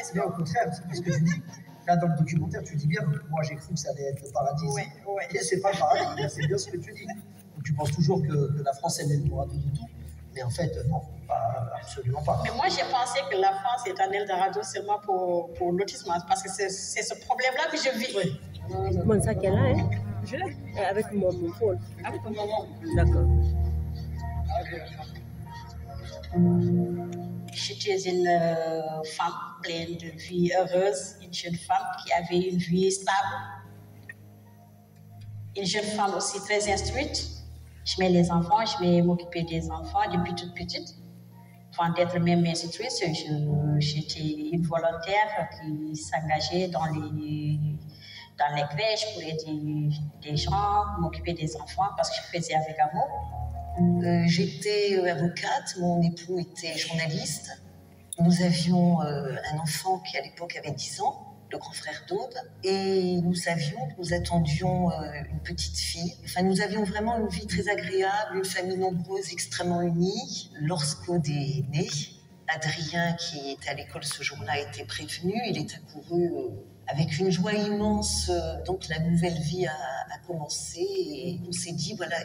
C'est bien au contraire, c'est ce que tu dis. Là, dans le documentaire, tu dis bien, moi j'ai cru que ça allait être le paradis. Et c'est pas le paradis, c'est bien ce que tu dis. Donc, tu penses toujours que la France, elle est le paradis du tout. Mais en fait, non, absolument pas. Mais moi, j'ai pensé que la France est un Eldorado seulement pour l'autisme, parce que c'est ce problème-là que je vis. Oui. Comment ça qu'elle a, hein? Je l'ai. Avec mon phone. Avec mon maman. D'accord. J'étais une femme pleine de vie heureuse, une jeune femme qui avait une vie stable, une jeune femme aussi très instruite. Je mets les enfants, je vais m'occuper des enfants depuis toute petite. Avant d'être même instruite, j'étais une volontaire qui s'engageait dans les crèches pour aider des gens, m'occuper des enfants parce que je faisais avec amour. J'étais avocate, mon époux était journaliste. Nous avions un enfant qui à l'époque avait 10 ans, le grand frère d'Aude, et nous attendions une petite fille. Enfin, nous avions vraiment une vie très agréable, une famille nombreuse, extrêmement unie. Lorsqu'Aude est né, Adrien, qui était à l'école ce jour-là, a été prévenu. Il est accouru avec une joie immense. Donc la nouvelle vie a commencé et on s'est dit, voilà,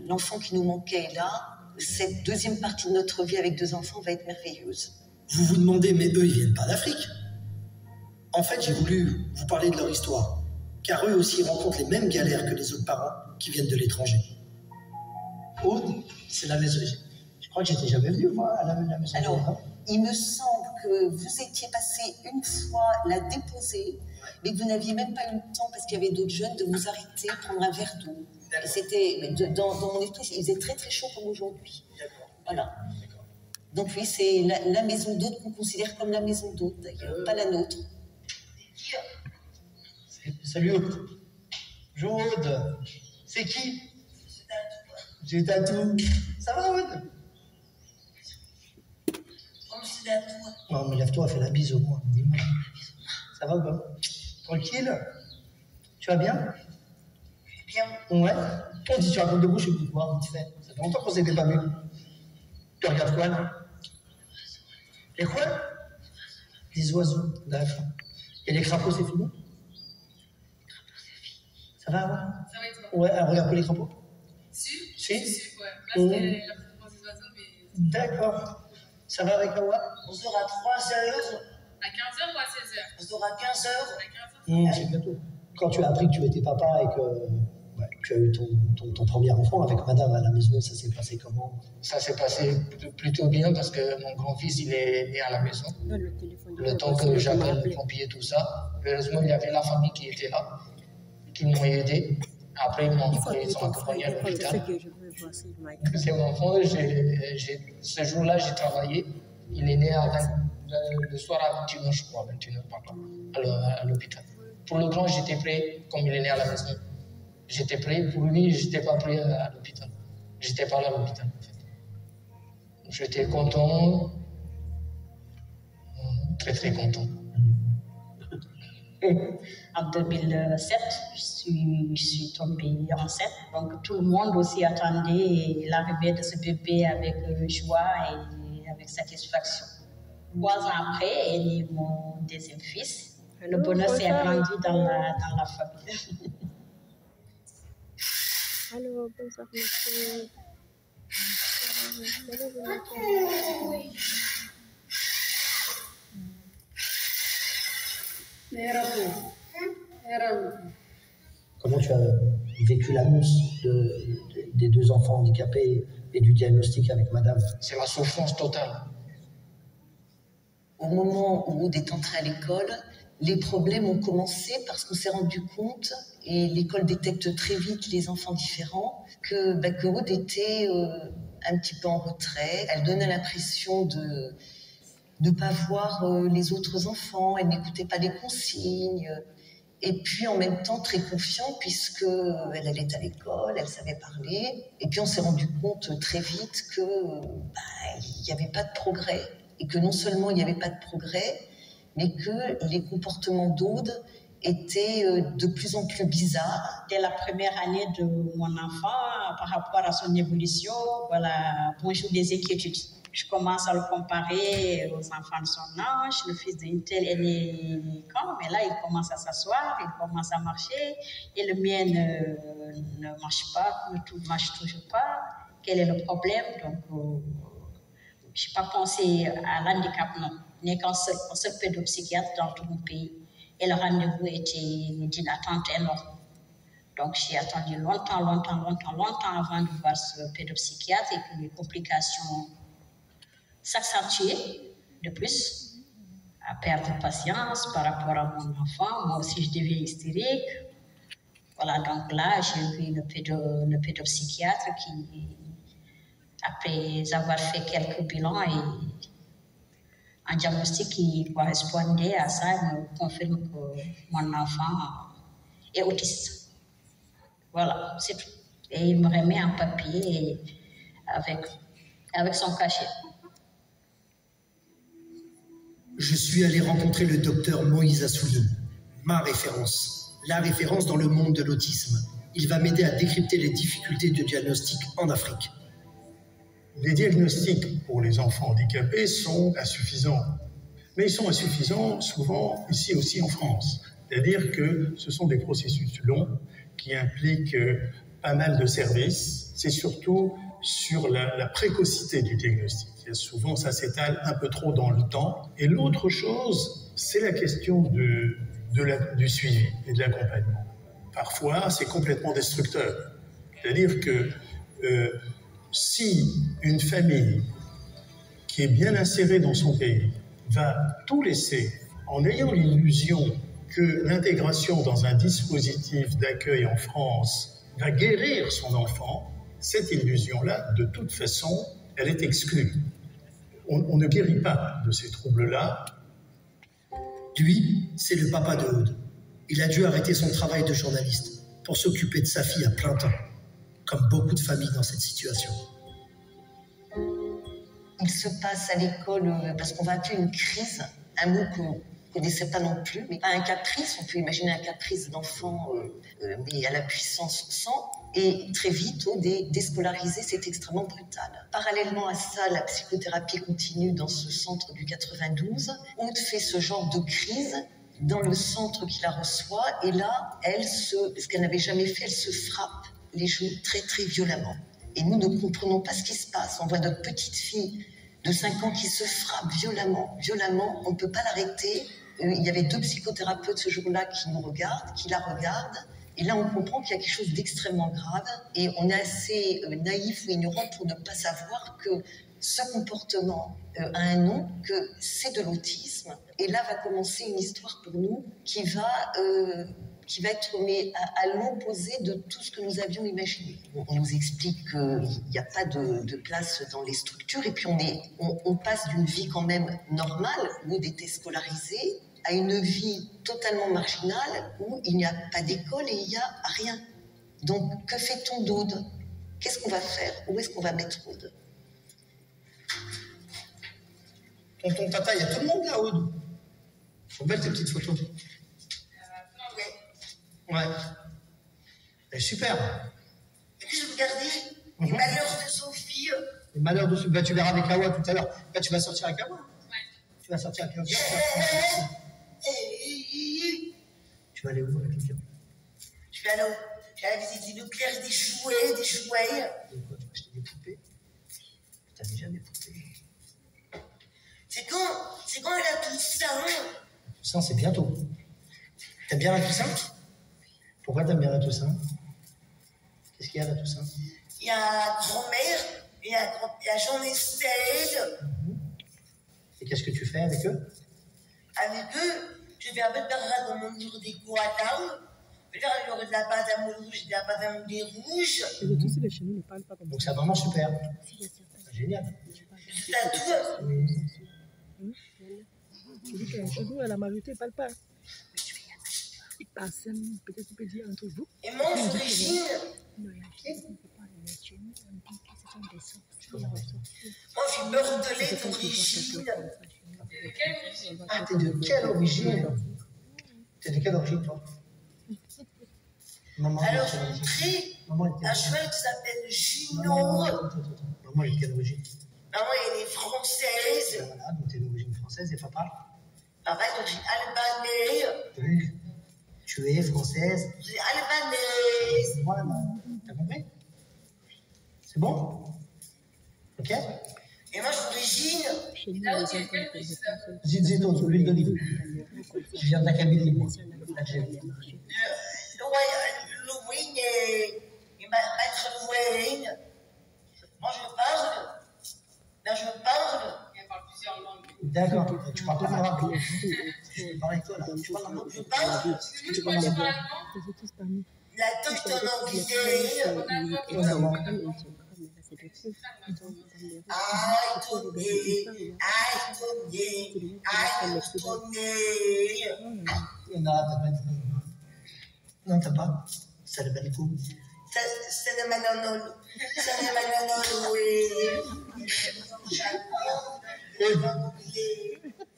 l'enfant qui nous manquait est là. Cette deuxième partie de notre vie avec 2 enfants va être merveilleuse. Vous vous demandez, mais eux, ils viennent pas d'Afrique. En fait, j'ai voulu vous parler de leur histoire, car eux aussi rencontrent les mêmes galères que les autres parents qui viennent de l'étranger. Aude, c'est la maison. Je crois que j'étais jamais venu voir à la maison. Alors, il me semble que vous étiez passé une fois la déposer, mais que vous n'aviez même pas eu le temps, parce qu'il y avait d'autres jeunes, de vous arrêter, prendre un verre d'eau. Et c'était, dans mon esprit, il faisait très très chaud comme aujourd'hui. D'accord. Voilà. Donc oui, c'est la maison d'Aude qu'on considère comme la maison d'Aude, d'ailleurs, pas la nôtre. Salut Aude. Bonjour Aude. C'est qui? J'ai Tatou. Ça va Aude? Non, mais lève-toi, fais la bise au moins. Dis-moi. Ça va ou pas? Tranquille? Tu vas bien? Bien. Ouais. On dit tu racontes de bouche et puis quoi, vite fait. Ça fait longtemps qu'on s'était pas vu. Tu regardes quoi là? Les quoi? Des oiseaux, d'accord. Et les crapauds, c'est fini? Ça va, ouais? Ça va et toi? Ouais, alors regarde pas les crapauds. Si, Si? ouais. Là, c'était la préférence des oiseaux, mais... D'accord. Ça va avec Hawa? On sera à 3h. À 15h ou à 16h? On sera à 15h. À 15h. C'est bientôt. Quand tu as appris que tu étais papa et que tu as eu ton premier enfant avec madame à la maison, ça s'est passé comment? Ça s'est passé plutôt bien parce que mon grand-fils, il est né à la maison. Le temps que j'appelle le pompier, tout ça. Heureusement, il y avait la famille qui était là, qui m'ont aidé. Après, ils m'ont accompagné à l'hôpital. C'est mon enfant, ce jour-là, j'ai travaillé. Il est né le soir à 21h, je crois, 21h par là, à l'hôpital. Pour le grand, j'étais prêt, comme il est né à la maison. J'étais prêt. Pour lui, je n'étais pas prêt à l'hôpital. Je n'étais pas là à l'hôpital, en fait. J'étais content. Très, très content. En 2007, je suis tombée enceinte. Donc tout le monde aussi attendait l'arrivée de ce bébé avec joie et avec satisfaction. 3 ans après est né mon deuxième fils. Le bonheur s'est agrandi dans la famille. Allô, bonsoir monsieur. Comment tu as vécu l'annonce des 2 enfants handicapés et du diagnostic avec madame? C'est la souffrance totale. Au moment où Aude est entrée à l'école, les problèmes ont commencé parce qu'on s'est rendu compte, et l'école détecte très vite les enfants différents, que Aude était un petit peu en retrait. Elle donnait l'impression de ne pas voir les autres enfants, elle n'écoutait pas les consignes. Et puis en même temps très confiante puisqu'elle allait à l'école, elle savait parler. Et puis on s'est rendu compte très vite qu'il n'y avait pas de progrès. Et que non seulement il n'y avait pas de progrès, mais que les comportements d'Aude étaient de plus en plus bizarres. Dès la première année de mon enfant, par rapport à son évolution, voilà, bonjour des inquiétudes. je commence à le comparer aux enfants de son âge. Le fils d'une telle est né quand, mais là, il commence à s'asseoir, il commence à marcher, et le mien ne marche pas, ne marche toujours pas. Quel est le problème? Donc, je n'ai pas pensé à l'handicap, non. Il n'y a qu'un seul pédopsychiatre dans tout mon pays. Et le rendez-vous était d'une attente énorme. Donc, j'ai attendu longtemps avant de voir ce pédopsychiatre et que les complications s'accentuaient de plus, à perdre patience par rapport à mon enfant. Moi aussi, je deviens hystérique. Voilà, donc là, j'ai vu le pédopsychiatre qui, après avoir fait quelques bilans et un diagnostic qui correspondait à ça, me confirme que mon enfant est autiste. Voilà, c'est tout. Et il me remet un papier avec son cachet. Je suis allé rencontrer le docteur Moïse Assouline, ma référence, la référence dans le monde de l'autisme. Il va m'aider à décrypter les difficultés de diagnostic en Afrique. Les diagnostics pour les enfants handicapés sont insuffisants. Mais ils sont insuffisants souvent ici aussi en France. C'est-à-dire que ce sont des processus longs qui impliquent pas mal de services. C'est surtout sur la précocité du diagnostic. Et souvent, ça s'étale un peu trop dans le temps. Et l'autre chose, c'est la question du suivi et de l'accompagnement. Parfois, c'est complètement destructeur. C'est-à-dire que si une famille qui est bien insérée dans son pays va tout laisser en ayant l'illusion que l'intégration dans un dispositif d'accueil en France va guérir son enfant, cette illusion-là, de toute façon, elle est exclue. On ne guérit pas de ces troubles-là. Lui, c'est le papa de Aude. Il a dû arrêter son travail de journaliste pour s'occuper de sa fille à plein temps, comme beaucoup de familles dans cette situation. Il se passe à l'école, parce qu'on va appeler une crise, un mot qu'on ne connaissait pas non plus, mais pas un caprice, on peut imaginer un caprice d'enfant, mais à la puissance 100, et très vite, déscolariser, c'est extrêmement brutal. Parallèlement à ça, la psychothérapie continue dans ce centre du 92, Aude fait ce genre de crise dans le centre qui la reçoit, et là, ce qu'elle n'avait jamais fait, elle se frappe les genoux très très violemment. Et nous ne comprenons pas ce qui se passe. On voit notre petite fille de 5 ans qui se frappe violemment. On ne peut pas l'arrêter. Il y avait 2 psychothérapeutes ce jour-là qui la regardent. Et là, on comprend qu'il y a quelque chose d'extrêmement grave. Et on est assez naïf ou ignorant pour ne pas savoir que ce comportement a un nom, que c'est de l'autisme. Et là va commencer une histoire pour nous qui va être à l'opposé de tout ce que nous avions imaginé. On nous explique qu'il n'y a pas de place dans les structures, et puis on passe d'une vie quand même normale, où on était scolarisé, à une vie totalement marginale, où il n'y a pas d'école et il n'y a rien. Donc, que fait-on d'Aude? Qu'est-ce qu'on va faire? Où est-ce qu'on va mettre Aude? Tonton, tata, il y a tout le monde là, Aude. Sont belles tes petites photos. Ouais. Elle est super. Et puis je regardais les malheurs de Sophie. Les malheurs de Sophie. Bah, tu verras avec Awa tout à l'heure. Bah, tu vas sortir avec Awa. Ouais. Tu vas sortir avec Awa. Tu vas aller où avec les filles? Je vais aller visiter Leclerc, des jouets. Et quoi, tu vas acheter des poupées? T'as déjà des poupées? C'est quand elle a tout ça, hein? Toussaint, c'est bientôt. T'aimes bien la Toussaint? Pourquoi t'aimes bien la Toussaint? Qu'est-ce qu'il y a la Toussaint? Il y a grand-mère, il y a Jean-Estelle. Et qu'est-ce que tu fais avec eux? Avec eux, je vais un peu de dans mon livre des Guadao. Je vais faire de la pâte à moule rouge et de la pâte à moule rouge. Donc c'est vraiment super. C'est génial. C'est à tout. Tu dis que chez nous, la majorité ne parle pas. Peut-être tu peux dire entre vous. Et mon origine, moi je suis bordelais d'origine. Ah, t'es de quelle origine? T'es de quelle origine, toi? Maman, alors j'ai pris un cheval qui s'appelle Juno. Maman est de quelle origine? Maman, elle est française. Voilà, donc tu es d'origine française et papa? Papa est d'origine albanaise. Donc, tu es française. Je suis albanaise. Voilà, t'as compris? C'est bon? Ok? Et moi, je suis d'origine. Là-haut, tu es quelle origine? Zitoun, l'huile d'olive. Je viens de la Kabylie, moi, d'Algérie. Louine et maître Louine. Moi, je parle. Là, je parle. Elle parle plusieurs langues. D'accord, tu parles pas arabe. Je parle avec toi, là. Tu parles allemand? Je parle. Tu parles allemand? La touche en anglais. Et en allemand. Non, t'as pas dit. Non, t'as pas. Ça le bel coup. C'est le manono. C'est le manono, oui.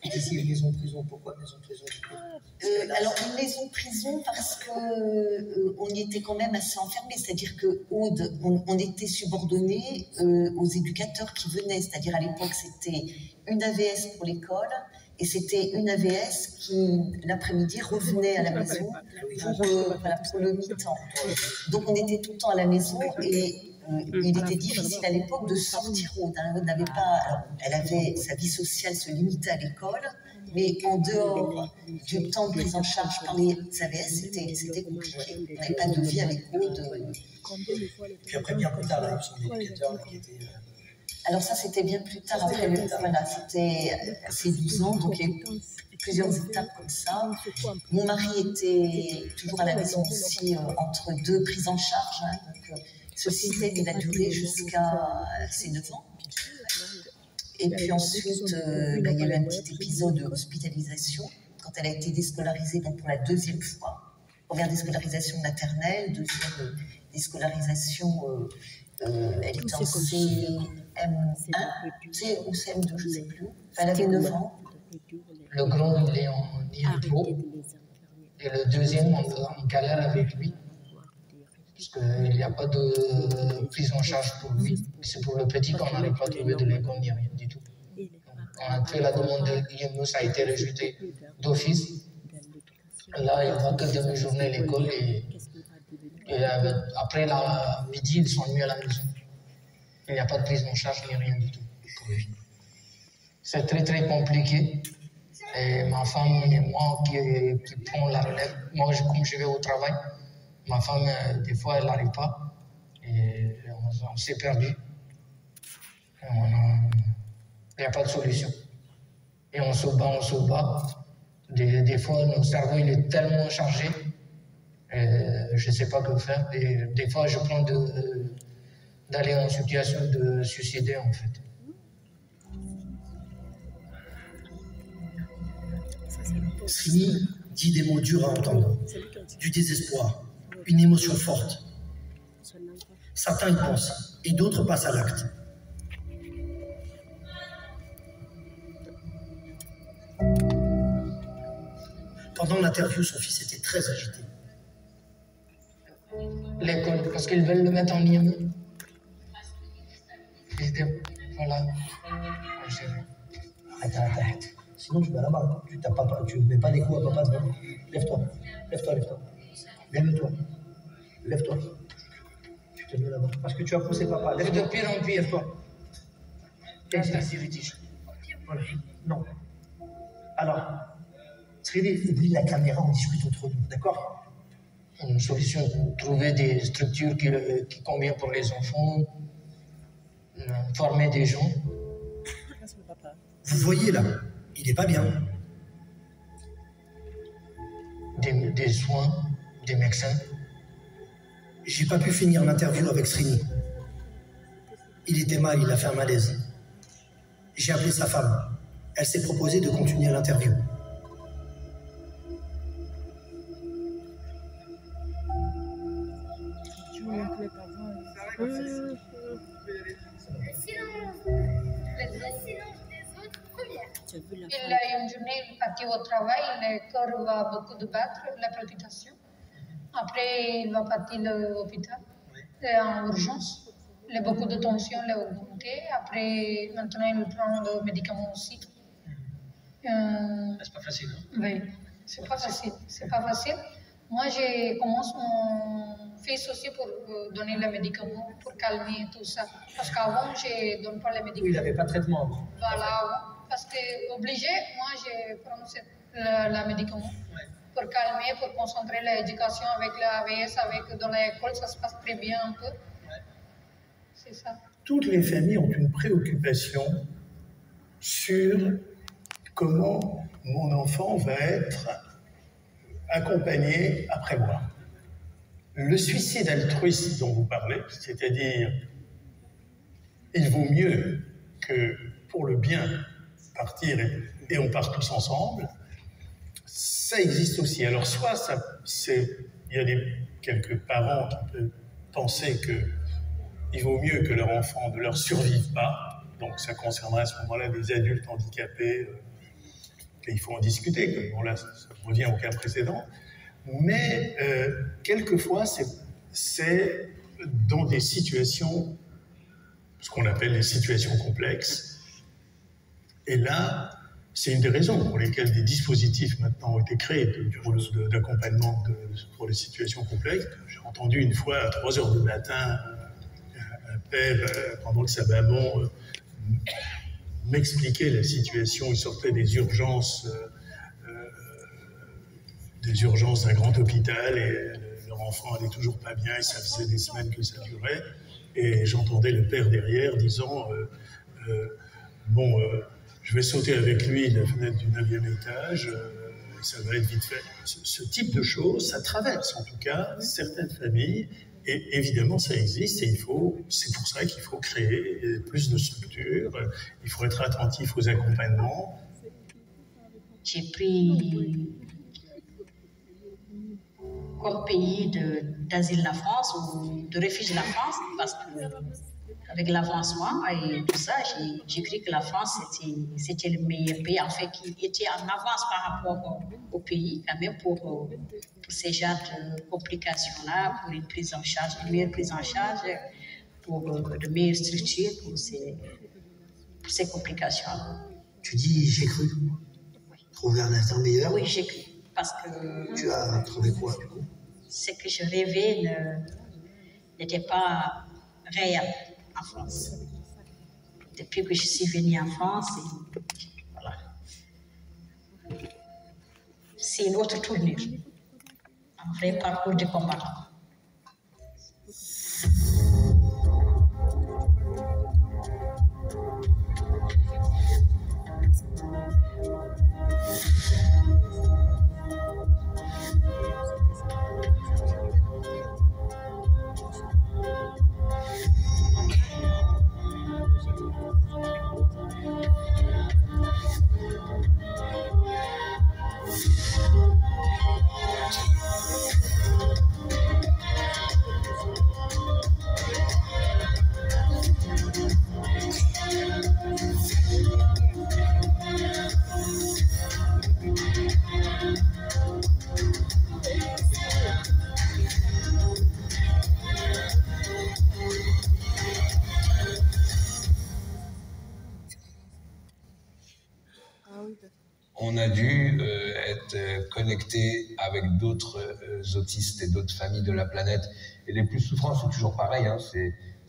Ici, une maison de prison. Pourquoi maison de prison? Alors, une maison de prison parce que on y était quand même assez enfermés. C'est-à-dire que Aude, on était subordonnés aux éducateurs qui venaient. C'est-à-dire à l'époque, c'était une AVS pour l'école et c'était une AVS qui, l'après-midi, revenait à la maison pour le mi-temps. Donc, on était tout le temps à la maison et il était difficile à l'époque de sortir Aude. Aude n'avait pas... Alors, elle avait... Sa vie sociale se limitait à l'école, mais en dehors du temps de prise en charge par les AVS, c'était compliqué. On n'avait pas de vie avec Aude. Puis après, bien plus tard, là, son éducateur qui était... Alors ça, c'était bien plus tard, après voilà, c'était ses 12 ans, donc il y a eu plusieurs étapes comme ça. Mon mari était toujours à la maison aussi entre deux prises en charge, hein, donc ce système, il a duré jusqu'à ses 9 ans. Et puis ensuite, il y a eu un petit épisode d'hospitalisation, quand elle a été déscolarisée donc pour la deuxième fois. Première déscolarisation maternelle, deuxième déscolarisation... elle était en CM1, ou CM2, je ne sais plus. Enfin, elle avait 9 ans. Le grand, il est en IMPO. Et le deuxième, on galère avec lui. Parce qu'il n'y a pas de prise en charge pour lui. C'est pour le petit qu'on n'arrive pas à trouver de l'école, ni rien du tout. On a fait la demande de l'IME, ça a été rejeté d'office. Là, il va que demi-journée à l'école et après la midi, ils sont nuits à la maison. Il n'y a pas de prise en charge ni rien du tout pour lui. C'est très très compliqué. Et ma femme et moi qui prend la relève, moi comme je vais au travail, ma femme des fois elle n'arrive pas et on s'est perdu. Il n'y a pas de solution. Et on se bat. Des fois, notre cerveau il est tellement chargé. Je ne sais pas que faire. Et des fois, je prends d'aller en situation de suicider, en fait. Srini dit des mots durs à entendre, du désespoir, une émotion forte. Certains y pensent, et d'autres passent à l'acte. Pendant l'interview, son fils était très agité. L'école, parce qu'ils veulent le mettre en IME. Voilà. Arrête. Sinon, tu vas là-bas. Tu ne mets pas les coups à papa. Lève-toi. Lève-toi. Tu te mets là-bas. Parce que tu as poussé papa. C'est de pire en pire. Lève-toi. Voilà. Non. Alors, Srini, oublie la caméra, on discute entre nous, d'accord? Une solution, trouver des structures qui conviennent pour les enfants, former des gens. Vous voyez là, il n'est pas bien. Des soins, des médecins. J'ai pas pu finir l'interview avec Srini. Il était mal, il a fait un malaise. J'ai appelé sa femme. Elle s'est proposée de continuer l'interview. Il a une journée, il est parti au travail, le corps va beaucoup de battre, la palpitation. Après, il va partir à l'hôpital, en urgence. Il a beaucoup de tension, il a augmenté. Après, maintenant, il prend le médicament aussi. C'est pas facile. Hein? Oui, c'est pas facile. C'est pas facile. Moi, je commence mon fils aussi pour donner le médicament, pour calmer tout ça. Parce qu'avant, je ne donne pas les médicaments. Oui, il n'avait pas de traitement avant. Voilà, parce que obligé, moi, je prends le médicament pour calmer, pour concentrer l'éducation avec l'AVS, dans l'école, ça se passe très bien un peu. C'est ça. Toutes les familles ont une préoccupation sur comment mon enfant va être accompagné après moi. Le suicide altruiste dont vous parlez, c'est-à-dire il vaut mieux que pour le bien partir et on part tous ensemble, ça existe aussi. Alors soit il y a quelques parents qui peuvent penser qu'il vaut mieux que leur enfant ne leur survive pas, donc ça concernerait à ce moment-là des adultes handicapés, il faut en discuter, bon là ça revient au cas précédent, mais quelquefois c'est dans des situations, ce qu'on appelle les situations complexes, et là c'est une des raisons pour lesquelles des dispositifs maintenant ont été créés d'accompagnement pour les situations complexes. J'ai entendu une fois à 3h du matin un père, pendant que sa maman m'expliquait la situation, il sortait des urgences d'un grand hôpital et leur enfant allait toujours pas bien et ça faisait des semaines que ça durait. Et j'entendais le père derrière disant je vais sauter avec lui la fenêtre du 9e étage, ça va être vite fait. Ce type de choses, ça traverse en tout cas certaines familles. Et évidemment, ça existe et c'est pour ça qu'il faut créer plus de structures, il faut être attentif aux accompagnements. J'ai pris comme pays d'asile la France ou de refuge la France parce qu'avec l'avancement et tout ça, j'ai cru que la France c'était le meilleur pays, en fait, qui était en avance par rapport au pays, quand même, pour ces genres de complications-là, pour une prise en charge, une meilleure prise en charge, pour de meilleures structures pour ces complications-là. Tu dis j'ai cru trouver un instant meilleur? Oui, j'ai cru. Parce que. Tu as trouvé quoi, du coup? Ce que je rêvais n'était pas réel en France. Depuis que je suis venue en France, voilà. C'est une autre tournure. Un vrai parcours de combattant. On a dû être connecté avec d'autres autistes et d'autres familles de la planète. Et les plus souffrants, c'est toujours pareil, hein,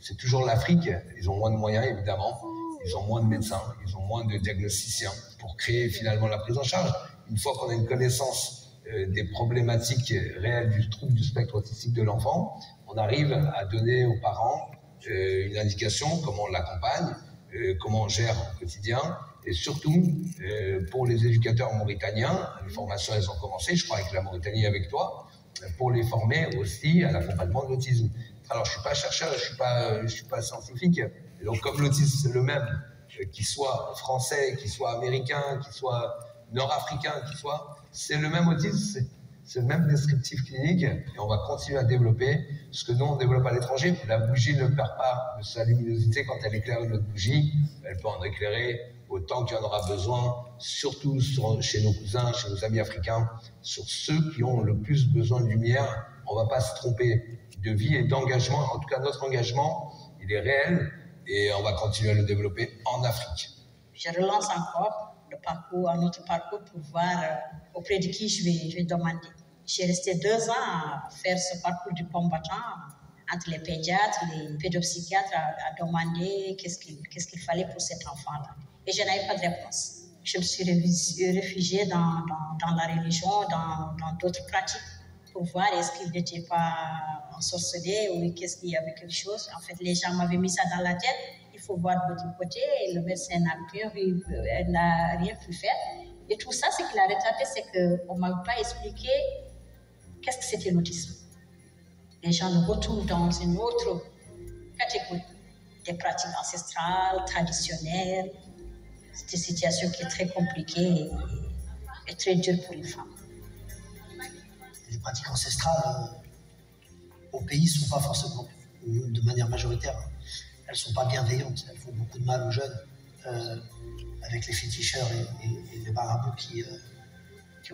c'est toujours l'Afrique. Ils ont moins de moyens, évidemment. Ils ont moins de médecins, ils ont moins de diagnosticiens pour créer finalement la prise en charge. Une fois qu'on a une connaissance des problématiques réelles du trouble du spectre autistique de l'enfant, on arrive à donner aux parents une indication, comment on l'accompagne, comment on gère au quotidien. Et surtout, pour les éducateurs mauritaniens, les formations, elles ont commencé, je crois, avec la Mauritanie, avec toi, pour les former aussi à l'accompagnement de l'autisme. Alors, je ne suis pas chercheur, je suis pas scientifique. Et donc, comme l'autisme, c'est le même, qu'il soit français, qu'il soit américain, qu'il soit nord-africain, c'est le même autisme, c'est le même descriptif clinique. Et on va continuer à développer ce que nous, on développe à l'étranger. La bougie ne perd pas de sa luminosité quand elle éclaire une autre bougie. Elle peut en éclairer autant qu'il y en aura besoin, surtout chez nos cousins, chez nos amis africains, sur ceux qui ont le plus besoin de lumière. On ne va pas se tromper de vie et d'engagement. En tout cas, notre engagement, il il est réel et on va continuer à le développer en Afrique. Je relance encore notre parcours pour voir auprès de qui je vais demander. J'ai resté 2 ans à faire ce parcours du combattant entre les pédiatres, les pédopsychiatres, à demander qu'est-ce qu'il fallait pour cet enfant-là. Et je n'avais pas de réponse. Je me suis réfugiée dans la religion, dans d'autres pratiques, pour voir est-ce qu'il n'était pas ensorcelé ou qu'est-ce qu'il y avait quelque chose. En fait, les gens m'avaient mis ça dans la tête. Il faut voir de l'autre côté. Et le médecin n'a rien pu faire. Et tout ça, ce qu'il a retardé, c'est qu'on ne m'a pas expliqué qu'est-ce que c'était l'autisme. Les gens nous retrouvent dans une autre catégorie, des pratiques ancestrales, traditionnelles. C'est une situation qui est très compliquée et très dure pour les femmes. Les pratiques ancestrales au pays ne sont pas forcément, de manière majoritaire, elles ne sont pas bienveillantes. Elles font beaucoup de mal aux jeunes, avec les féticheurs et les marabouts qui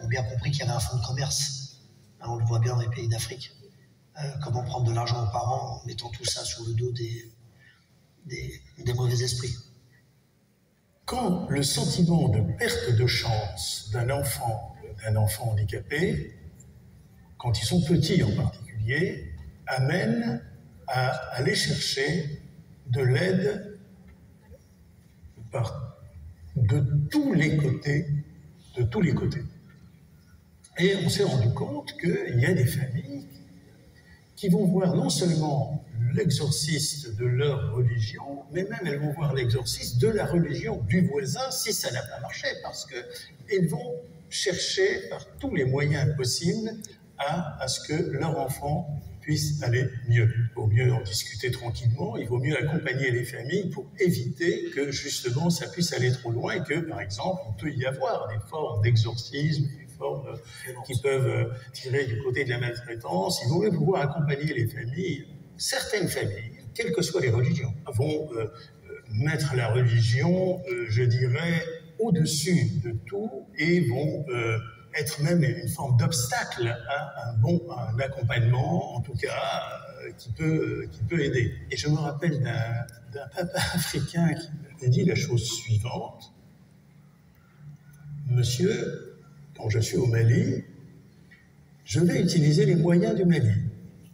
ont bien compris qu'il y avait un fonds de commerce. On le voit bien dans les pays d'Afrique. Comment prendre de l'argent aux parents en mettant tout ça sur le dos des mauvais esprits. Quand le sentiment de perte de chance d'un enfant handicapé, quand ils sont petits en particulier, amène à aller chercher de l'aide de tous les côtés. Et on s'est rendu compte qu'il y a des familles qui vont voir non seulement l'exorciste de leur religion, mais même elles vont voir l'exorciste de la religion du voisin si ça n'a pas marché, parce qu'elles vont chercher par tous les moyens possibles à ce que leur enfant puisse aller mieux. Il vaut mieux en discuter tranquillement, il vaut mieux accompagner les familles pour éviter que justement ça puisse aller trop loin et que, par exemple, il peut y avoir des formes d'exorcisme, formes qui peuvent tirer du côté de la maltraitance. Il vaut mieux pouvoir accompagner les familles. Certaines familles, quelles que soient les religions, vont mettre la religion, je dirais, au-dessus de tout et vont être même une forme d'obstacle à un accompagnement, en tout cas, qui peut aider. Et je me rappelle d'un papa africain qui m'avait dit la chose suivante. Monsieur, quand je suis au Mali, je vais utiliser les moyens du Mali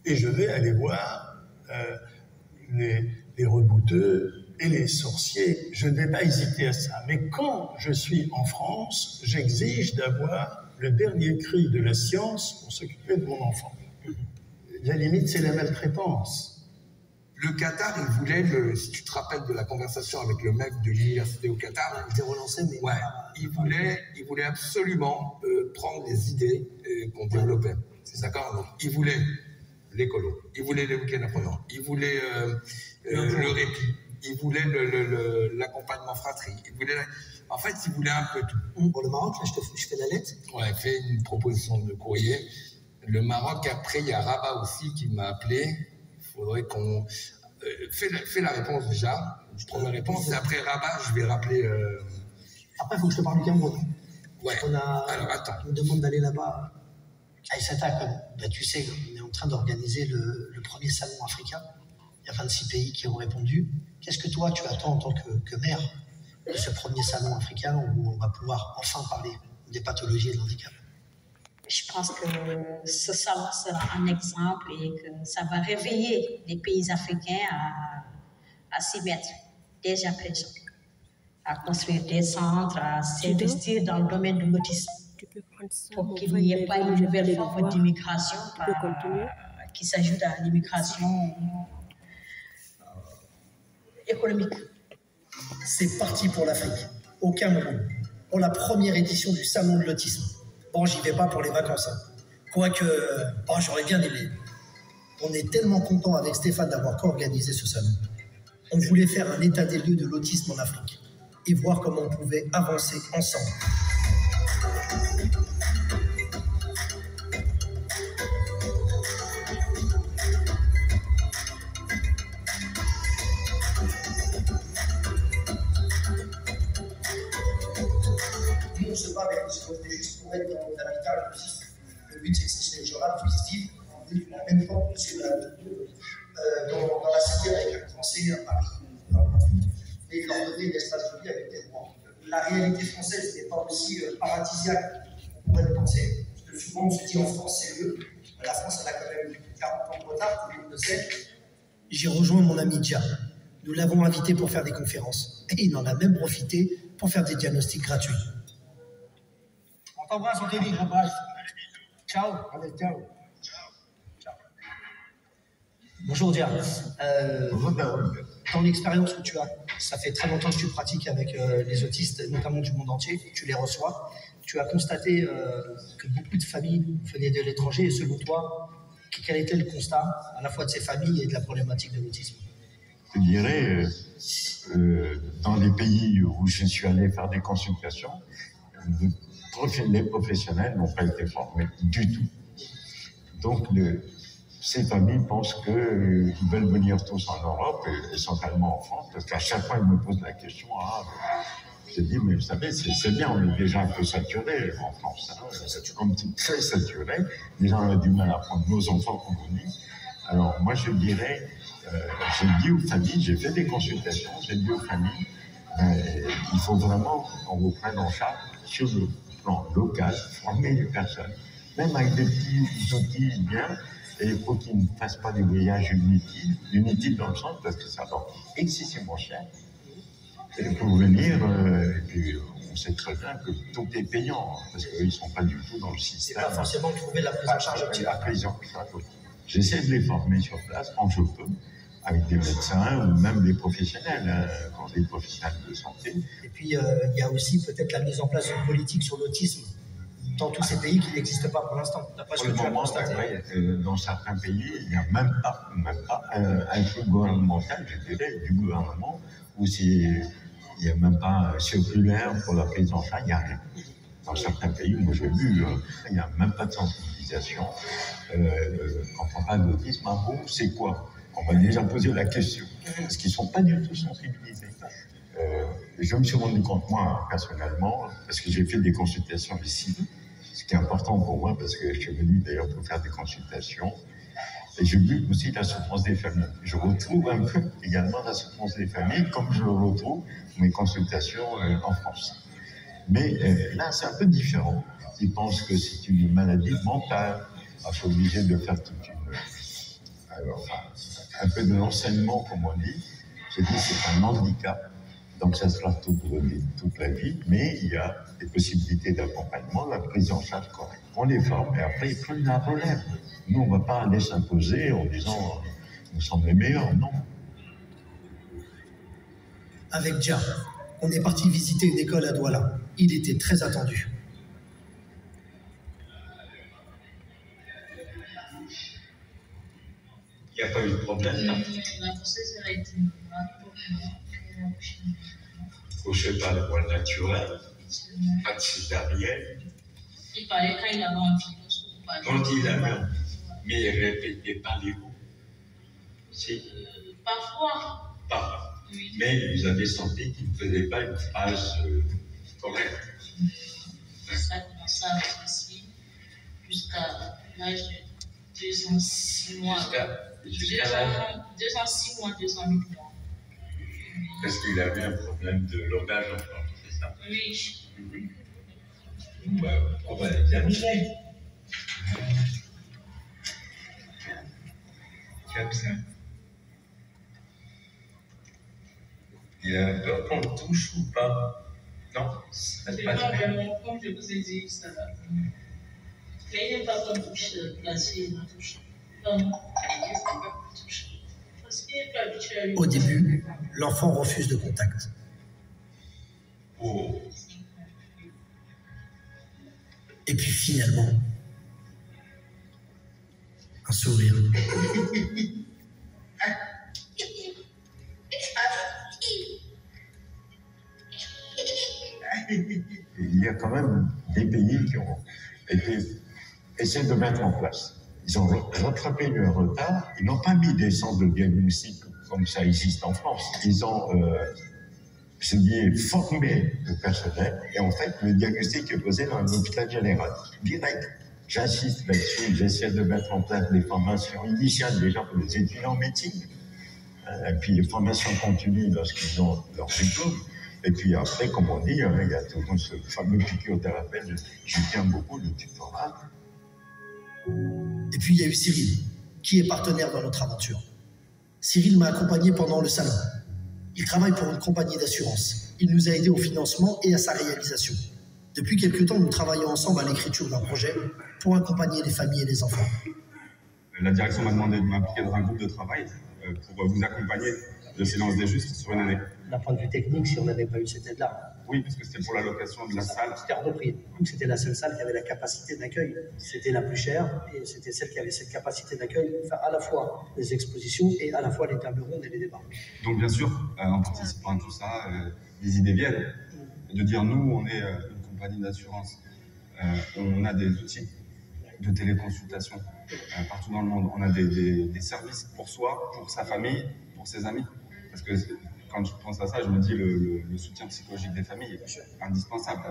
et je vais aller voir les rebouteux et les sorciers. Je ne vais pas hésiter à ça. Mais quand je suis en France, j'exige d'avoir le dernier cri de la science pour s'occuper de mon enfant. La limite, c'est la maltraitance. Le Qatar, il voulait, si tu te rappelles de la conversation avec le mec de l'université au Qatar, il était relancé, mais ouais, il voulait absolument prendre les idées qu'on développait. C'est d'accord. Donc, il voulait l'écolo, il voulait les week-ends apprenants, il voulait le répit, il voulait l'accompagnement fratrie, en fait, il voulait un peu tout. Pour le Maroc, là, je fais la lettre. Ouais, fait une proposition de courrier. Le Maroc, après, il y a Rabat aussi qui m'a appelé. Il faudrait qu'on... Fais la réponse déjà. Je prends la réponse. Et après Rabat, je vais rappeler... Après, il faut que je te parle du Cameroun. Ouais. Alors, attends. On me demande d'aller là-bas. Aïssata, comme tu sais, on est en train d'organiser le premier salon africain. Il y a 26 pays qui ont répondu. Qu'est-ce que toi, tu attends en tant que maire de ce premier salon africain où on va pouvoir enfin parler des pathologies et de l'handicap? Je pense que ce salon sera un exemple et que ça va réveiller les pays africains à s'y mettre déjà présent, à construire des centres, à s'investir dans le domaine de l'autisme pour qu'il n'y ait pas une nouvelle forme d'immigration qui s'ajoute à l'immigration économique. C'est parti pour l'Afrique, au Cameroun, pour la première édition du Salon de l'autisme. Bon, j'y vais pas pour les vacances. Quoique, j'aurais bien aimé. On est tellement content avec Stéphane d'avoir co-organisé ce salon. On voulait faire un état des lieux de l'autisme en Afrique et voir comment on pouvait avancer ensemble. On se bat avec ce qu'on fait juste pour être dans l'habitat inclusif. Le but, c'est que ces gens-là puissent vivre en la même forme que ceux de dans la cité avec un Français à Paris, et leur donner l'espace de vie avec des droits. La réalité française n'est pas aussi paradisiaque qu'on pourrait le penser, parce que souvent on se dit en France c'est mieux. La France, elle a quand même 40 ans de retard, tout le monde le sait. J'ai rejoint mon ami Dia. Nous l'avons invité pour faire des conférences. Et il en a même profité pour faire des diagnostics gratuits. On t'embrasse, on te dit, bye. Ciao. Allez, ciao. Ciao. Bonjour Dia. Dans l'expérience que tu as, ça fait très longtemps que tu pratiques avec les autistes, notamment du monde entier, tu les reçois. Tu as constaté que beaucoup de familles venaient de l'étranger et selon toi, quel était le constat à la fois de ces familles et de la problématique de l'autisme? Je dirais, dans les pays où je suis allé faire des consultations, les professionnels n'ont pas été formés du tout. Donc, ces familles pensent qu'ils veulent venir tous en Europe, et essentiellement en France, parce qu'à chaque fois, ils me posent la question, je dis, mais vous savez, c'est bien, on est déjà un peu saturé en France. Comme c'est très saturé, les gens ont du mal à prendre nos enfants comme on dit. Alors, moi, je dirais, j'ai dit aux familles, j'ai fait des consultations, j'ai dit aux familles, il faut vraiment qu'on vous prenne en charge sur le plan local, former les personnes, même avec des petits outils bien, et il faut qu'ils ne fassent pas des voyages inutiles dans le sens, parce que ça va excessivement cher. Et pour venir, et puis on sait très bien que tout est payant, parce qu'ils ne sont pas du tout dans le système. C'est pas forcément trouver la prise en charge optimale. La prise en charge. J'essaie de les former sur place quand je peux, avec des médecins ou même des professionnels, quand des professionnels de santé. Et puis il y a aussi peut-être la mise en place d'une politique sur l'autisme dans tous ces pays qui n'existent pas pour l'instant. D'après ce que tu as constaté. Dans certains pays, il n'y a même pas un truc gouvernemental, je dirais, du gouvernement, où il n'y a même pas un circulaire pour la prise en charge, il n'y a rien. Dans certains pays, moi j'ai vu, il n'y a même pas de sensibilisation. Quand on parle d'autisme, c'est quoi? On va déjà poser la question, parce qu'ils ne sont pas du tout sensibilisés. Je me suis rendu compte, moi, personnellement, parce que j'ai fait des consultations ici, ce qui est important pour moi, parce que je suis venu d'ailleurs pour faire des consultations, et j'ai vu aussi la souffrance des familles. Je retrouve un peu également la souffrance des familles, comme je le retrouve dans mes consultations en France. Mais là, c'est un peu différent. Ils pensent que c'est une maladie mentale. Je suis obligé de faire un peu de l'enseignement, comme on dit. Je dis c'est un handicap. Donc ça sera toute la vie, mais il y a des possibilités d'accompagnement, la prise en charge correcte. On les forme et après ils prennent la relève. Nous, on ne va pas aller s'imposer en disant nous sommes les meilleurs, non. Avec Dia, on est parti visiter une école à Douala. Il était très attendu. Il n'y a pas eu de problème. La grossesse a été couché par le voie naturel, pas de césarienne. Il paraît quand il avait envie. Quand il avait envie, mais il ne répétait pas les mots. Si. Parfois. Pas. Oui. Mais vous avez senti qu'il ne faisait pas une phrase correcte. Ça a commencé à réfléchir jusqu'à l'âge de 2 ans, 6 mois. Jusqu'à 2 ans, 6 mois, 2 ans, 8 mois. Parce qu'il avait un problème de langage enfant, c'est ça? Oui. On va l'examiner. Comme ça. Il a peur qu'on le touche ou pas? Non? C'est pas vraiment comme je vous ai dit, ça va. Mais il n'est pas comme touche, placé, il touche. Non, il n'est pas touche. Au début, l'enfant refuse le contact. Oh. Et puis finalement, un sourire. Il y a quand même des pays qui ont essayé de mettre en place. Ils ont rattrapé le retard. Ils n'ont pas mis des centres de diagnostic comme ça existe en France. Ils ont formé le personnel et en fait, le diagnostic est posé dans un hôpital général, direct. J'insiste là-dessus, j'essaie de mettre en place des formations initiales déjà pour les étudiants en médecine, et puis les formations continues lorsqu'ils ont leur diplôme. Et puis après, comme on dit, il y a toujours ce fameux piqûre de rappel, je tiens beaucoup le tutorat. Et puis il y a eu Cyril, qui est partenaire dans notre aventure. Cyril m'a accompagné pendant le salon. Il travaille pour une compagnie d'assurance. Il nous a aidés au financement et à sa réalisation. Depuis quelque temps, nous travaillons ensemble à l'écriture d'un projet pour accompagner les familles et les enfants. La direction m'a demandé de m'impliquer dans un groupe de travail pour vous accompagner de Silence des Justes sur une année. D'un point de vue technique, si on n'avait pas eu cette aide-là. Oui, parce que c'était pour la location de la salle. C'était hors de prix. C'était la seule salle qui avait la capacité d'accueil. C'était la plus chère et c'était celle qui avait cette capacité d'accueil pour faire à la fois les expositions et à la fois les tables rondes et les débats. Donc bien sûr, en participant à tout ça, les idées viennent. De dire, nous, on est une compagnie d'assurance. On a des outils de téléconsultation partout dans le monde. On a des services pour soi, pour sa famille, pour ses amis. Parce que quand je pense à ça, je me dis le soutien psychologique des familles est indispensable.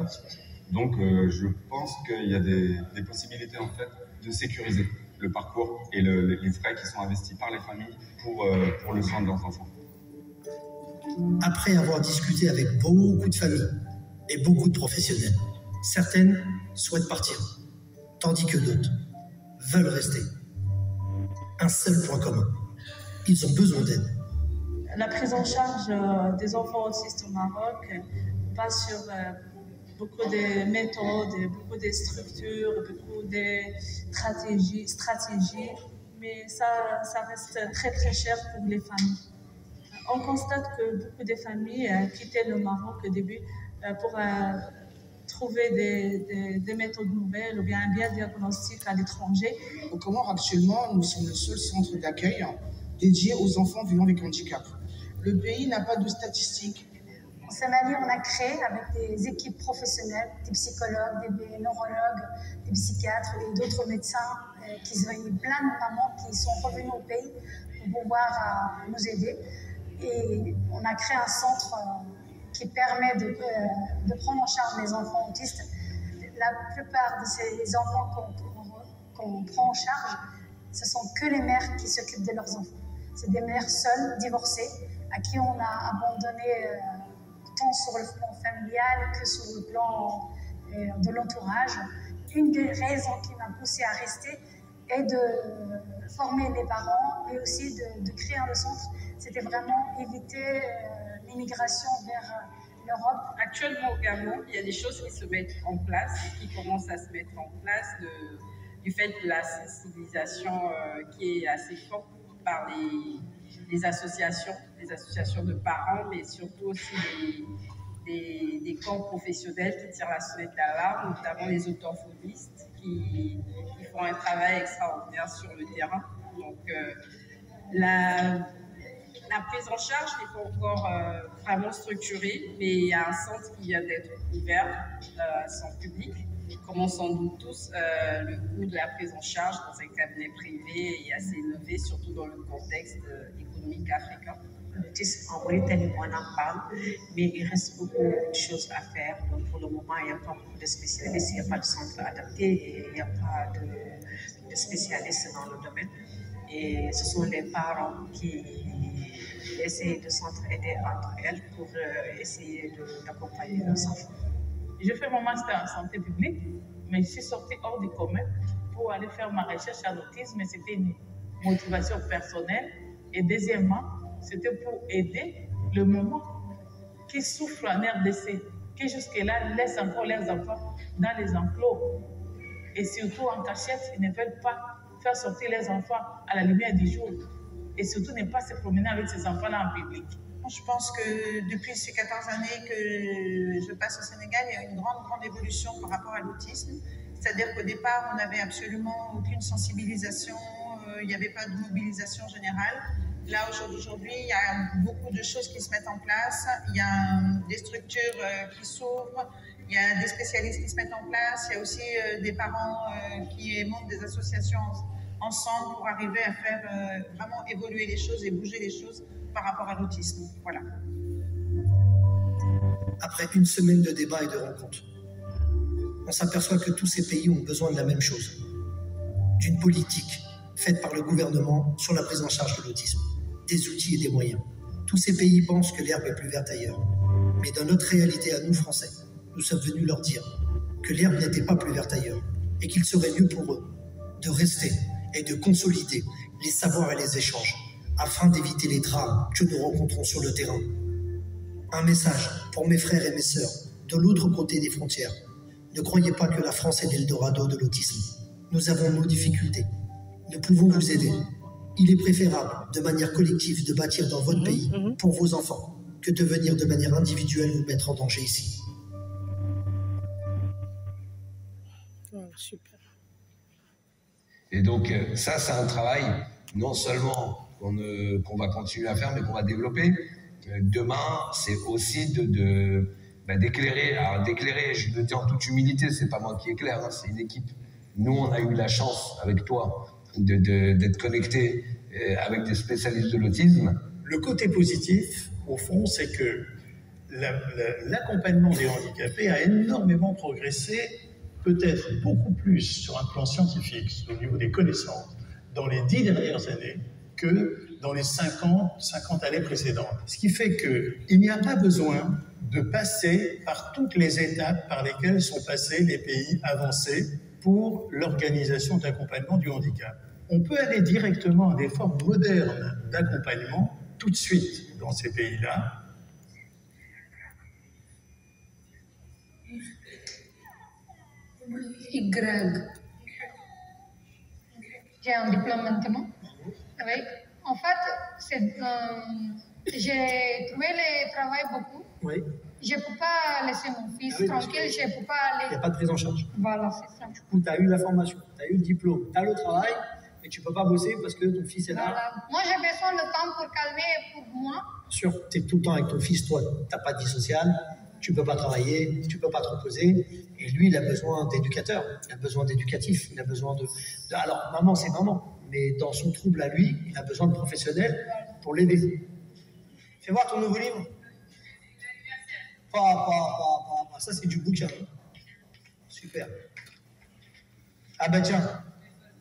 Donc je pense qu'il y a des possibilités en fait de sécuriser le parcours et les frais qui sont investis par les familles pour le soin de leurs enfants. Après avoir discuté avec beaucoup de familles et beaucoup de professionnels, certaines souhaitent partir, tandis que d'autres veulent rester. Un seul point commun, ils ont besoin d'aide. La prise en charge des enfants autistes au Maroc passe sur beaucoup de méthodes, beaucoup de structures, beaucoup de stratégies, mais ça reste très très cher pour les familles. On constate que beaucoup de familles quittaient le Maroc au début pour trouver des méthodes nouvelles ou bien un bien diagnostic à l'étranger. Au Comores, actuellement, nous sommes le seul centre d'accueil dédié aux enfants vivant avec handicap. Le pays n'a pas de statistiques. En Somalie, on a créé avec des équipes professionnelles, des psychologues, des neurologues, des psychiatres et d'autres médecins, qui ont eu plein de mamans qui sont revenues au pays pour pouvoir nous aider. Et on a créé un centre qui permet de prendre en charge les enfants autistes. La plupart de ces enfants qu'on prend en charge, ce sont que les mères qui s'occupent de leurs enfants. C'est des mères seules, divorcées, à qui on a abandonné tant sur le plan familial que sur le plan de l'entourage. Une des raisons qui m'a poussée à rester est de former les parents, mais aussi de créer un centre. C'était vraiment éviter l'immigration vers l'Europe. Actuellement au Gabon, il y a des choses qui se mettent en place, qui commencent à se mettre en place du fait de la sensibilisation qui est assez forte par les associations de parents, mais surtout aussi des corps professionnels qui tirent la sonnette d'alarme, notamment les orthophonistes qui font un travail extraordinaire sur le terrain. Donc la prise en charge n'est pas encore vraiment structurée, mais il y a un centre qui vient d'être ouvert, sans public. Comme on s'en doute tous, le coût de la prise en charge dans un cabinet privé est assez élevé, surtout dans le contexte économique africain. L'autisme en Mauritanie, on en parle, mais il reste beaucoup de choses à faire. Donc pour le moment, il n'y a pas beaucoup de spécialistes, il n'y a pas de centre adapté, et il n'y a pas de spécialistes dans le domaine. Et ce sont les parents qui essayer de s'entraider entre elles pour essayer d'accompagner leurs enfants. Je fais mon master en santé publique, mais je suis sortie hors du commun pour aller faire ma recherche à l'autisme. C'était une motivation personnelle. Et deuxièmement, c'était pour aider le moment qui souffrent en RDC, qui jusque-là laissent encore leurs enfants dans les enclos. Et surtout en cachette, ils ne veulent pas faire sortir les enfants à la lumière du jour. Et surtout ne pas se promener avec ces enfants-là en public. Je pense que depuis ces 14 années que je passe au Sénégal, il y a une grande évolution par rapport à l'autisme. C'est-à-dire qu'au départ, on n'avait absolument aucune sensibilisation, il n'y avait pas de mobilisation générale. Là, aujourd'hui, il y a beaucoup de choses qui se mettent en place. Il y a des structures qui s'ouvrent, il y a des spécialistes qui se mettent en place. Il y a aussi des parents qui montent des associations ensemble pour arriver à faire vraiment évoluer les choses et bouger les choses par rapport à l'autisme. Voilà. Après une semaine de débats et de rencontres, on s'aperçoit que tous ces pays ont besoin de la même chose. d'une politique faite par le gouvernement sur la prise en charge de l'autisme, des outils et des moyens. Tous ces pays pensent que l'herbe est plus verte ailleurs. Mais dans notre réalité à nous, Français, nous sommes venus leur dire que l'herbe n'était pas plus verte ailleurs et qu'il serait mieux pour eux de rester et de consolider les savoirs et les échanges afin d'éviter les drames que nous rencontrons sur le terrain. Un message pour mes frères et mes sœurs de l'autre côté des frontières. Ne croyez pas que la France est l'Eldorado de l'autisme. Nous avons nos difficultés. Nous pouvons vous aider. Il est préférable, de manière collective, de bâtir dans votre pays pour vos enfants que de venir de manière individuelle vous mettre en danger ici. Oh, super. Et donc, ça, c'est un travail non seulement qu'on va continuer à faire, mais qu'on va développer. Demain, c'est aussi d'éclairer. Alors, d'éclairer, je le dis en toute humilité, c'est pas moi qui éclaire, hein, c'est une équipe. Nous, on a eu la chance, avec toi, d'être connectés avec des spécialistes de l'autisme. Le côté positif, au fond, c'est que l'accompagnement des handicapés a énormément progressé, peut-être beaucoup plus sur un plan scientifique, au niveau des connaissances, dans les 10 dernières années que dans les 50 années précédentes. Ce qui fait qu'il n'y a pas besoin de passer par toutes les étapes par lesquelles sont passés les pays avancés pour l'organisation d'accompagnement du handicap. On peut aller directement à des formes modernes d'accompagnement tout de suite dans ces pays-là. Greg. J'ai un diplôme maintenant. Oui. En fait, j'ai trouvé le travail beaucoup. Oui. Je ne peux pas laisser mon fils tranquille, je ne peux pas aller. Il n'y a pas de prise en charge. Voilà, c'est ça. Du coup, tu as eu la formation, tu as eu le diplôme, tu as le travail, mais tu ne peux pas bosser parce que ton fils est là. Voilà. Moi, j'ai besoin de temps pour calmer pour moi. Bien sûr, tu es tout le temps avec ton fils, toi, tu n'as pas de vie sociale, tu ne peux pas travailler, tu ne peux pas te reposer. Et lui, il a besoin d'éducateurs, il a besoin d'éducatifs, il a besoin de... Alors, maman, c'est maman, mais dans son trouble à lui, il a besoin de professionnels pour l'aider. Fais voir ton nouveau livre. Pas. Ça, c'est du bouquin. Super. Ah bah tiens,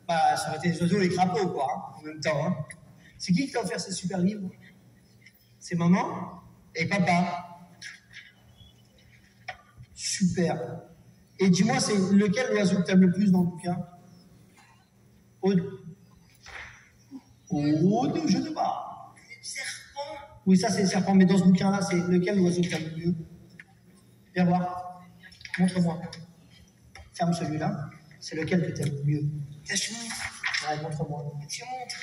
ça aurait été les oiseaux et les crapauds, quoi, hein, en même temps. Hein. C'est qui t'a offert ces super livres? C'est maman et papa. Super. Et dis-moi, c'est lequel oiseau que t'aimes le plus dans le bouquin? Aude. Aude, je sais pas. Le serpent. Oui, ça c'est le serpent, mais dans ce bouquin-là, c'est lequel oiseau que t'aimes le mieux? Viens voir. Montre-moi. Ferme celui-là. C'est lequel que t'aimes le mieux? Je montre. Ouais, montre-moi. Je montre.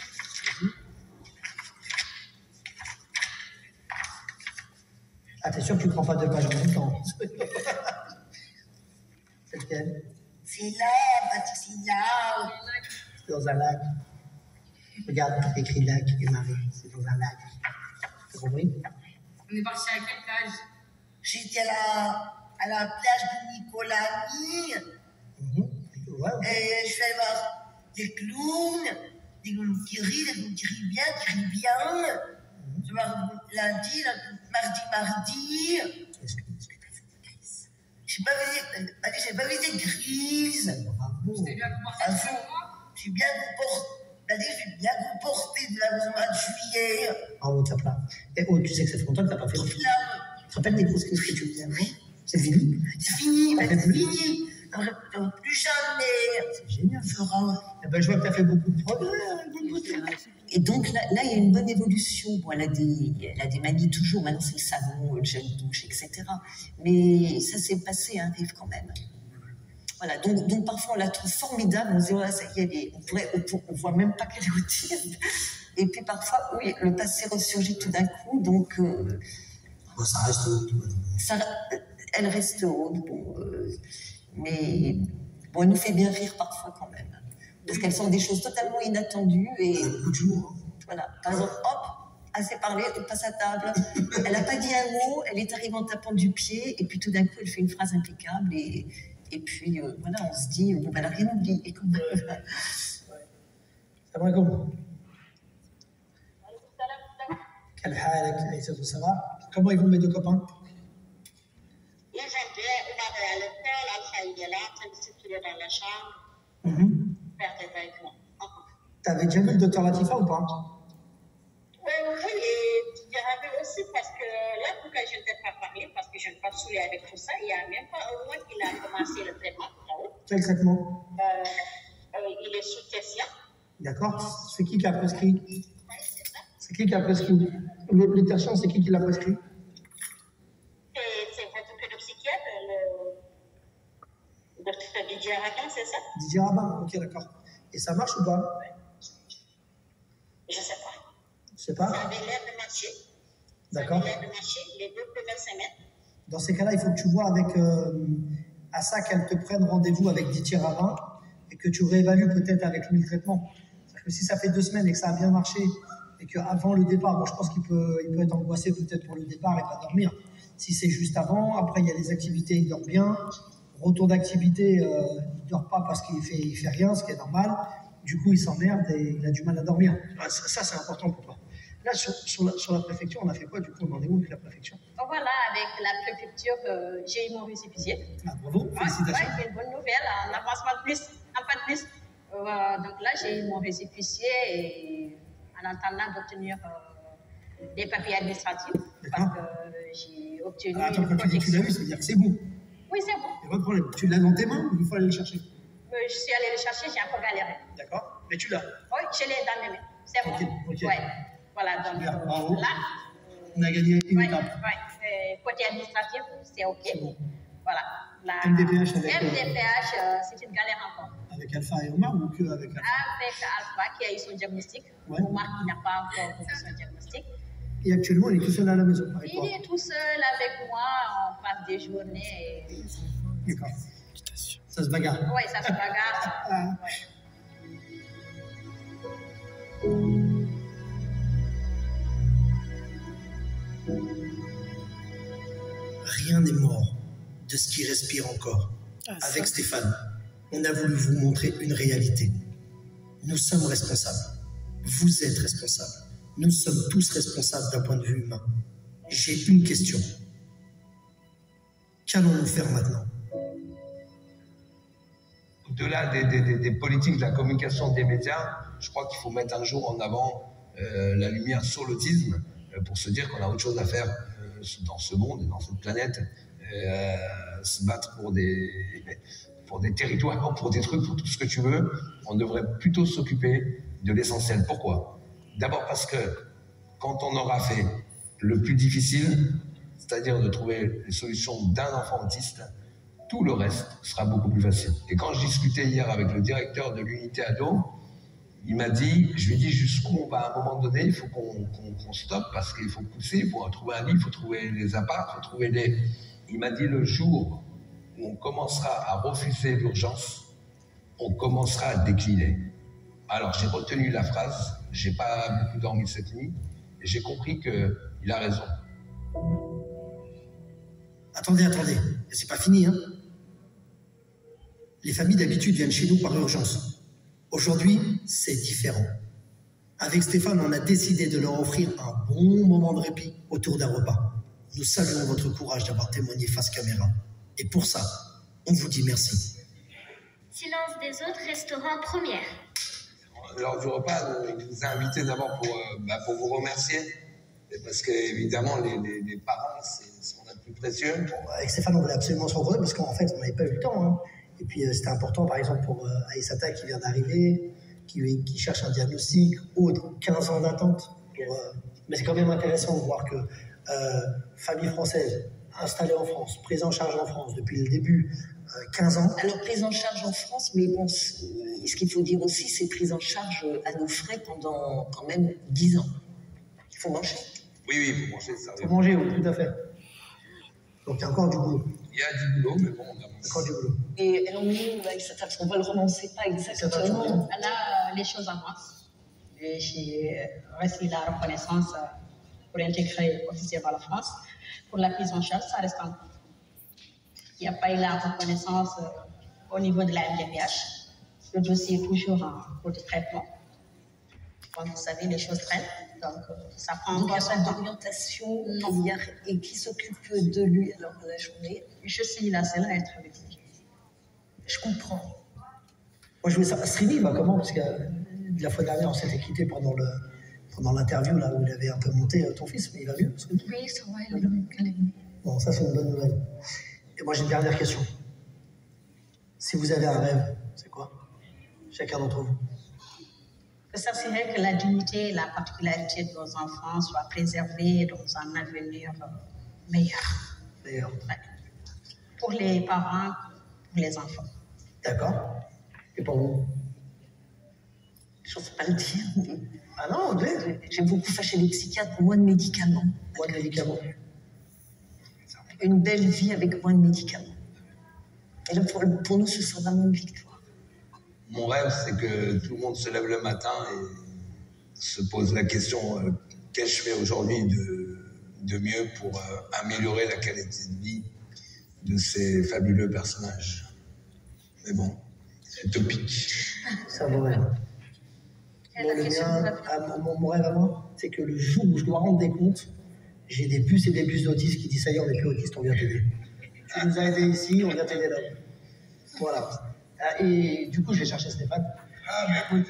Ah, t'es sûr que tu prends pas 2 pages en même temps? C'est lequel? C'est là, Baptiste, c'est là. C'est dans un lac. Regarde, écrit lac et marée. C'est dans un lac. T'as compris? On est parti à quelle plage? J'étais à la plage de Nicolani. Ouais. Et je suis allé voir des clowns qui rient, des clowns qui rient bien. Je vais voir lundi, mardi. Est-ce que t'as fait des grises? J'ai pas vu des grises. Bravo. J'ai bien comporté de la mois de juillet. En haut de ta plat. Et oh, tu sais que ça fait longtemps que t'as pas fait. Tu te rappelles des courses que tu faisais avant? C'est fini? C'est fini, c'est fini. Plus jamais. C'est génial. Eh ben, je vois que tu as fait beaucoup de progrès. Et donc là, il y a une bonne évolution. Bon, elle a des manies toujours. Maintenant, c'est le savon, le gel douche, etc. Mais ça s'est passé, hein, Rive, quand même. Voilà. Donc parfois, on la trouve formidable. On se dit, voilà, ça y est, on voit même pas qu'elle est autiste. Et puis parfois, oui, le passé ressurgit tout d'un coup. Donc, bon, ça reste haute. Elle reste haute. Bon, mais bon, elle nous fait bien rire parfois quand même. Parce qu'elles sont des choses totalement inattendues. Et voilà. Par exemple, hop, assez parlé, elle passe à table. Elle n'a pas dit un mot, elle est arrivée en tapant du pied. Et puis tout d'un coup, elle fait une phrase impeccable. Et puis voilà, on se dit, bon, elle n'a rien oublié quand même. السلام عليكم. كيف حالك عيسى وسارة؟ Comment ils vont mes 2 copains? Ils vont bien, on va aller à l'école, Alpha il est là, en train de circuler dans la chambre, faire des vêtements. T'avais déjà vu le docteur Latifa ou pas? Oui, et Didier Rabé aussi, parce que là, pourquoi je ne t'ai pas parlé, parce que je ne pas saoulé avec tout ça, il n'y a même pas un mois qu'il a commencé le traitement là-haut. Quel traitement? Il est sous Tessia. D'accord. C'est qui a prescrit? C'est qui a prescrit? Le tertiaire, c'est qui l'a prescrit? C'est votre pédopsychiatre, le docteur Didier Rabin, c'est ça? Didier Rabin, ok, d'accord. Et ça marche ou pas? Je ne sais pas. Je sais pas. Ça avait l'air de marcher. D'accord. Ça avait l'air de marcher les 2 premières semaines. Dans ces cas-là, il faut que tu vois avec Assa qu'elle te prenne rendez-vous avec Didier Rabin et que tu réévalues peut-être avec lui le traitement. Parce que si ça fait 2 semaines et que ça a bien marché et qu'avant le départ, bon, je pense qu'il peut être angoissé peut-être pour le départ et pas dormir. Si c'est juste avant, après il y a les activités, il dort bien. Retour d'activité, il dort pas parce qu'il fait rien, ce qui est normal. Du coup, il s'emmerde et il a du mal à dormir. Ça c'est important pour toi. Là, sur la préfecture, on a fait quoi du coup? On en est où avec la préfecture? Voilà, avec la préfecture, j'ai eu mon récépissé. Ah, bravo, félicitations. C'est une bonne nouvelle, un avancement de plus, un pas de plus. Donc là, j'ai eu mon récépissé et en attendant d'obtenir des papiers administratifs, parce que j'ai obtenu Attends, quand tu dis que tu l'as eu, ça veut dire que c'est bon. Oui, c'est bon. Il n'y a pas de problème. Tu l'as dans tes mains ou il faut aller le chercher? Je suis allée le chercher, j'ai un peu galéré. D'accord. Mais tu l'as? Oui, je l'ai dans mes mains. C'est bon. Ok. Ouais. Voilà, donc bravo. là, on a gagné une étape. Côté administratif, c'est OK. C'est bon. Voilà. La MDPH avec MDPH, c'est une galère encore. Avec Alpha et Omar ou que avec Alpha? Avec Alpha qui a eu son diagnostic. Omar qui n'a pas encore eu son diagnostic. Et actuellement, il est tout seul à la maison. Il est tout seul avec moi, on passe des journées. D'accord. Ça se bagarre. Oui, ça se bagarre. Rien n'est mort de ce qui respire encore. Avec Stéphane, on a voulu vous montrer une réalité. Nous sommes responsables. Vous êtes responsables. Nous sommes tous responsables d'un point de vue humain. J'ai une question. Qu'allons-nous faire maintenant? Au-delà des politiques de la communication des médias, je crois qu'il faut mettre un jour en avant la lumière sur l'autisme pour se dire qu'on a autre chose à faire dans ce monde et dans cette planète, se battre pour des territoires, pour des trucs, pour tout ce que tu veux. On devrait plutôt s'occuper de l'essentiel. Pourquoi? D'abord parce que quand on aura fait le plus difficile, c'est-à-dire de trouver les solutions d'un enfant autiste, tout le reste sera beaucoup plus facile. Et quand je discutais hier avec le directeur de l'unité ado, il m'a dit, je lui ai dit jusqu'où on va à un moment donné, il faut qu'on stoppe parce qu'il faut pousser, il faut trouver un lit, il faut trouver les apparts, il faut trouver les... Il m'a dit le jour où on commencera à refuser l'urgence, on commencera à décliner. Alors j'ai retenu la phrase, j'ai pas beaucoup dormi cette nuit, et j'ai compris qu'il a raison. Attendez, c'est pas fini, hein. Les familles d'habitude viennent chez nous par urgence. Aujourd'hui, c'est différent. Avec Stéphane, on a décidé de leur offrir un bon moment de répit autour d'un repas. Nous saluons votre courage d'avoir témoigné face caméra. Et pour ça, on vous dit merci. Silence des autres restera en première. Lors du repas, on vous a invité d'abord pour vous remercier. Parce qu'évidemment, les parents, c'est ce qu'on a de plus précieux. Avec Stéphane, on voulait absolument se rencontrer parce qu'en fait, on n'avait pas eu le temps. Hein. Et puis, c'était important, par exemple, pour Aïssata qui vient d'arriver, qui cherche un diagnostic, autre, 15 ans d'attente. Mais c'est quand même intéressant de voir que famille française, installée en France, prise en charge en France depuis le début, 15 ans. Alors, prise en charge en France, mais bon, ce qu'il faut dire aussi, c'est prise en charge à nos frais pendant quand même 10 ans. Il faut manger. Oui, il faut manger, ça. Il faut manger, oui, tout à fait. Donc, il y a encore du boulot. Il y a du boulot, mais bon, on a encore du boulot. Et alors, nous, parce qu'on va le renoncer pas exactement. Là, les choses avancent. J'ai reçu la reconnaissance pour intégrer officiellement la France. Pour la prise en charge, ça reste en cours. Il n'y a pas eu la reconnaissance au niveau de la MDPH. Le dossier est toujours en cours de traitement. Comme vous savez, les choses traînent. Donc, ça prend encore son temps. D'orientation et qui s'occupe de lui alors de la journée. Je suis la seule à être avec lui. Je comprends. Moi, je voulais savoir, Srini va comment? Parce que la fois dernière, on s'était quitté pendant l'interview là où il avait un peu monté ton fils, mais il va mieux. Oui, ça va, il est mieux. Bon, ça c'est une bonne nouvelle. Et moi j'ai une dernière question. Si vous avez un rêve, c'est quoi? Chacun d'entre vous. De s'assurer que la dignité et la particularité de nos enfants soient préservées dans un avenir meilleur. Meilleur. Ouais. Pour les parents, pour les enfants. D'accord. Et pour vous? Je n'ose pas le dire. Mais... Ah non, j'ai beaucoup fâché les psychiatres, moins de médicaments. Moins de médicaments. Une belle vie avec moins de médicaments. Et là, pour nous, ce sera vraiment une victoire. Mon rêve, c'est que tout le monde se lève le matin et se pose la question qu'est-ce que je fais aujourd'hui de mieux pour améliorer la qualité de vie de ces fabuleux personnages. Mais bon, c'est utopique. Ça vaut rien. Mon rêve à moi, c'est que le jour où je dois rendre des comptes, j'ai des bus et des bus d'autistes qui disent ça y est, on n'est plus autistes, on vient t'aider. Tu nous as aidés ici, on vient t'aider là. Voilà. Et du coup, je vais chercher Stéphane. Ah, mais écoute,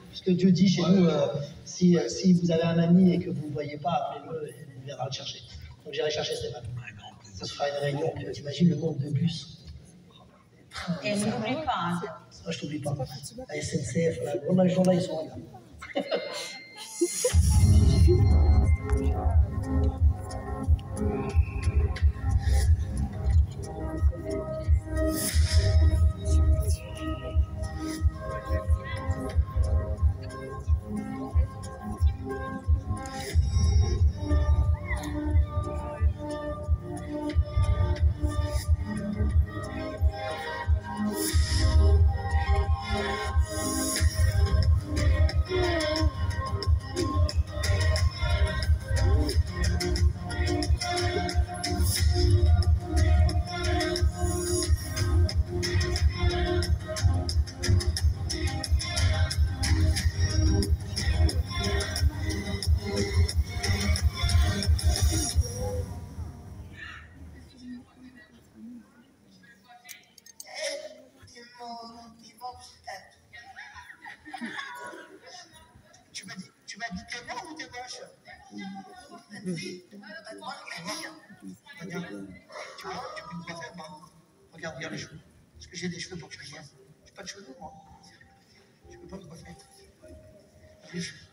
puisque Dieu dit chez nous, si vous avez un ami et que vous ne le voyez pas, appelez-le et il viendra le chercher. Donc j'irai chercher Stéphane. Ça se fera une réunion, t'imagines le nombre de bus. Et n'oublie pas. Hein. Ah, je t'oublie pas. La SNCF, là, les gens là, ils sont là. Tu m'as dit t'es bon ou t'es moche? Regarde, tu vois, tu peux me coiffer, moi. Regarde les cheveux. Est-ce que j'ai des cheveux pour que je vienne? J'ai pas de cheveux, moi. Je peux pas me coiffer. Les cheveux.